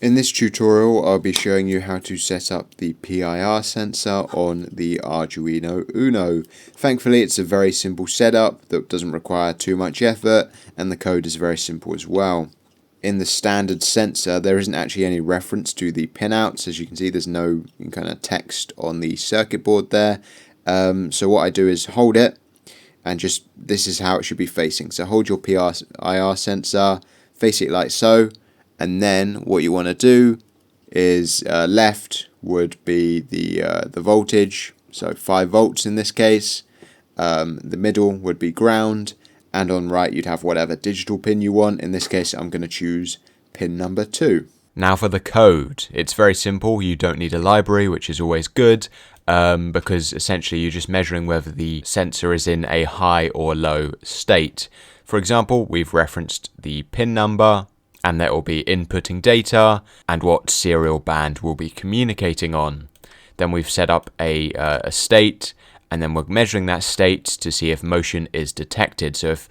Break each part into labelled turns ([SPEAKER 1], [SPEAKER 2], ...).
[SPEAKER 1] In this tutorial, I'll be showing you how to set up the PIR sensor on the Arduino Uno. Thankfully, it's a very simple setup that doesn't require too much effort, and the code is very simple as well. In the standard sensor, there isn't actually any reference to the pinouts. As you can see, there's no kind of text on the circuit board there. So what I do is hold it, and just this is how it should be facing. So hold your PIR sensor, face it like so. And then what you want to do is left would be the voltage, so 5 volts in this case. The middle would be ground, and on right you'd have whatever digital pin you want. In this case, I'm going to choose pin number 2.
[SPEAKER 2] Now for the code, it's very simple. You don't need a library, which is always good, because essentially you're just measuring whether the sensor is in a high or low state. For example, we've referenced the pin number, and that will be inputting data and what serial band we'll be communicating on. Then we've set up a state, and then we're measuring that state to see if motion is detected. So if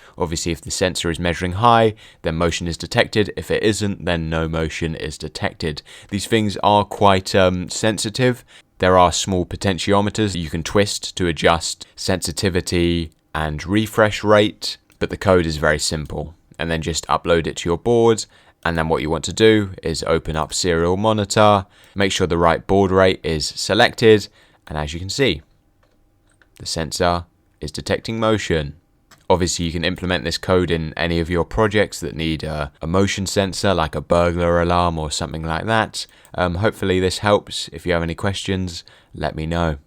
[SPEAKER 2] the sensor is measuring high, then motion is detected. If it isn't, then no motion is detected. These things are quite sensitive. There are small potentiometers you can twist to adjust sensitivity and refresh rate, but the code is very simple. And then just upload it to your board, and then what you want to do is open up Serial Monitor, make sure the right baud rate is selected, and as you can see, the sensor is detecting motion. Obviously you can implement this code in any of your projects that need a motion sensor, like a burglar alarm or something like that. Hopefully this helps. If you have any questions, let me know.